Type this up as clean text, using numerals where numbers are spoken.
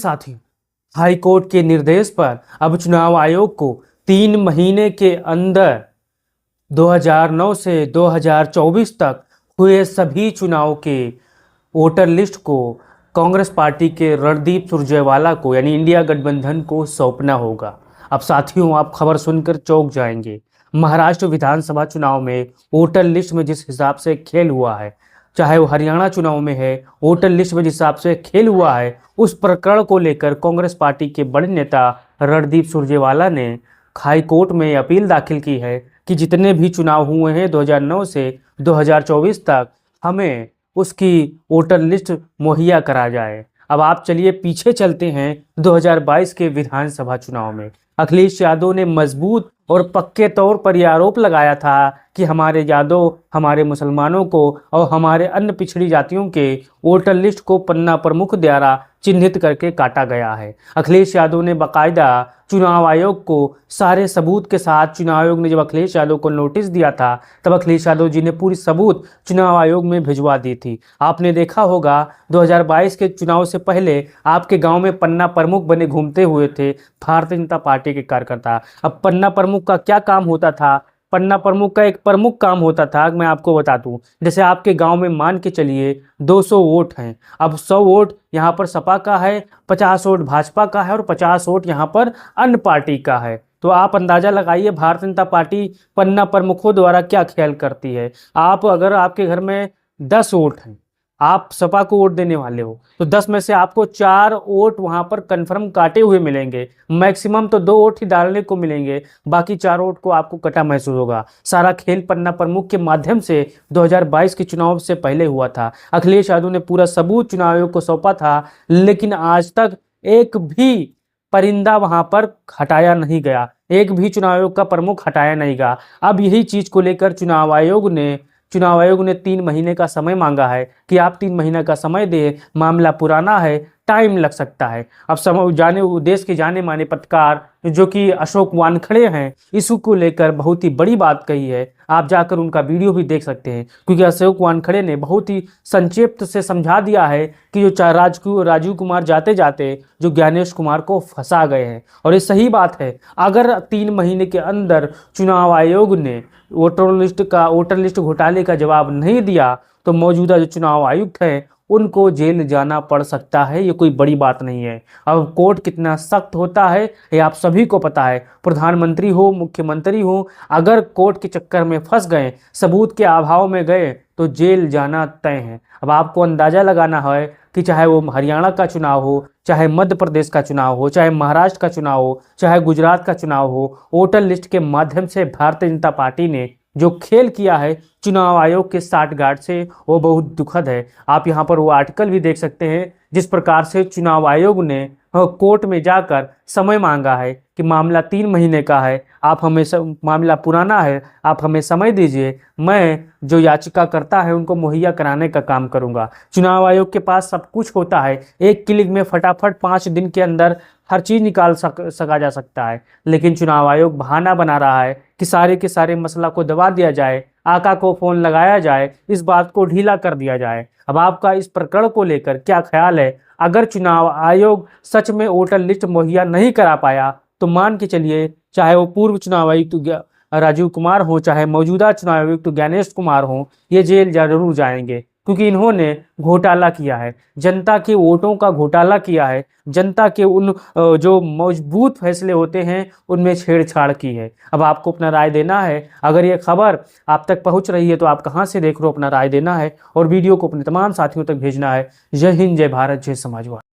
साथियों, high court के निर्देश पर अब चुनाव आयोग को 3 महीने के अंदर 2009 से 2024 तक हुए सभी चुनाव के वोटर लिस्ट को कांग्रेस पार्टी के रणदीप सुरजेवाला को यानी इंडिया गठबंधन को सौंपना होगा। अब साथियों, आप खबर सुनकर चौंक जाएंगे। महाराष्ट्र विधानसभा चुनाव में वोटर लिस्ट में जिस हिसाब से खेल हुआ है, चाहे वो हरियाणा चुनाव में है, वोटर लिस्ट में जिस हिसाब से खेल हुआ है, उस प्रकरण को लेकर कांग्रेस पार्टी के बड़े नेता रणदीप सुरजेवाला ने हाई कोर्ट में अपील दाखिल की है कि जितने भी चुनाव हुए हैं 2009 से 2024 तक हमें उसकी वोटर लिस्ट मुहैया करा जाए। अब आप चलिए पीछे चलते हैं 2022 के विधानसभा चुनाव में। अखिलेश यादव ने मजबूत और पक्के तौर पर यह आरोप लगाया था कि हमारे यादव, हमारे मुसलमानों को और हमारे अन्य पिछड़ी जातियों के वोटर लिस्ट को पन्ना प्रमुख द्वारा चिन्हित करके काटा गया है। अखिलेश यादव ने बाकायदा चुनाव आयोग को सारे सबूत के साथ, चुनाव आयोग ने जब अखिलेश यादव को नोटिस दिया था तब अखिलेश यादव जी ने पूरी सबूत चुनाव आयोग में भिजवा दी थी। आपने देखा होगा 2022 के चुनाव से पहले आपके गांव में पन्ना प्रमुख बने घूमते हुए थे भारतीय जनता पार्टी के कार्यकर्ता। अब पन्ना प्रमुख का क्या काम होता था? पन्ना प्रमुख का एक प्रमुख काम होता था, मैं आपको बता दूं, जैसे आपके गांव में मान के चलिए 200 वोट हैं, अब 100 वोट यहाँ पर सपा का है, 50 वोट भाजपा का है और 50 वोट यहाँ पर अन्य पार्टी का है। तो आप अंदाजा लगाइए भारतीय जनता पार्टी पन्ना प्रमुखों द्वारा क्या ख्याल करती है। आप अगर आपके घर में 10 वोट हैं, आप सपा को वोट देने वाले हो, तो 10 में से आपको 4 वोट वहां पर कंफर्म काटे हुए मिलेंगे। मैक्सिमम तो 2 वोट ही डालने को मिलेंगे, बाकी 4 वोट को आपको कटा महसूस होगा। सारा खेल पन्ना प्रमुख के माध्यम से 2022 के चुनाव से पहले हुआ था। अखिलेश यादव ने पूरा सबूत चुनाव आयोग को सौंपा था, लेकिन आज तक एक भी परिंदा वहां पर हटाया नहीं गया, एक भी चुनाव आयोग का प्रमुख हटाया नहीं गया। अब यही चीज को लेकर चुनाव आयोग ने 3 महीने का समय मांगा है कि आप 3 महीने का समय दे, मामला पुराना है, टाइम लग सकता है। अब देश के जाने माने पत्रकार जो कि अशोक वानखड़े हैं, इसको लेकर बहुत ही बड़ी बात कही है। आप जाकर उनका वीडियो भी देख सकते हैं, क्योंकि अशोक वानखड़े ने बहुत ही संक्षिप्त से समझा दिया है कि जो राजीव कुमार जाते जाते जो ज्ञानेश कुमार को फंसा गए हैं। और ये सही बात है। अगर 3 महीने के अंदर चुनाव आयोग ने वोटर लिस्ट घोटाले का जवाब नहीं दिया तो मौजूदा जो चुनाव आयुक्त हैं उनको जेल जाना पड़ सकता है। ये कोई बड़ी बात नहीं है। अब कोर्ट कितना सख्त होता है ये आप सभी को पता है। प्रधानमंत्री हो, मुख्यमंत्री हो, अगर कोर्ट के चक्कर में फंस गए, सबूत के अभाव में गए तो जेल जाना तय है। अब आपको अंदाजा लगाना है कि चाहे वो हरियाणा का चुनाव हो, चाहे मध्य प्रदेश का चुनाव हो, चाहे महाराष्ट्र का चुनाव हो, चाहे गुजरात का चुनाव हो, वोटर लिस्ट के माध्यम से भारतीय जनता पार्टी ने जो खेल किया है चुनाव आयोग के साठगांठ से, वो बहुत दुखद है। आप यहाँ पर वो आर्टिकल भी देख सकते हैं जिस प्रकार से चुनाव आयोग ने कोर्ट में जाकर समय मांगा है कि मामला 3 महीने का है, आप हमें मामला पुराना है, आप हमें समय दीजिए, मैं जो याचिका करता है उनको मुहैया कराने का काम करूंगा। चुनाव आयोग के पास सब कुछ होता है, एक क्लिक में फटाफट 5 दिन के अंदर हर चीज़ निकाल सका जा सकता है, लेकिन चुनाव आयोग बहाना बना रहा है कि सारे के सारे मसला को दबा दिया जाए, आका को फ़ोन लगाया जाए, इस बात को ढीला कर दिया जाए। अब आपका इस प्रकरण को लेकर क्या ख्याल है? अगर चुनाव आयोग सच में वोटर लिस्ट मुहैया नहीं करा पाया तो मान के चलिए, चाहे वो पूर्व चुनाव आयुक्त राजीव कुमार हो, चाहे मौजूदा चुनाव आयुक्त ज्ञानेश कुमार हो, ये जेल जरूर जाएंगे, क्योंकि इन्होंने घोटाला किया है, जनता के वोटों का घोटाला किया है, जनता के उन जो मजबूत फैसले होते हैं उनमें छेड़छाड़ की है। अब आपको अपना राय देना है। अगर ये खबर आप तक पहुंच रही है तो आप कहां से देख रहे हो, अपना राय देना है और वीडियो को अपने तमाम साथियों तक भेजना है। जय हिंद, जय भारत, जय समाजवाद।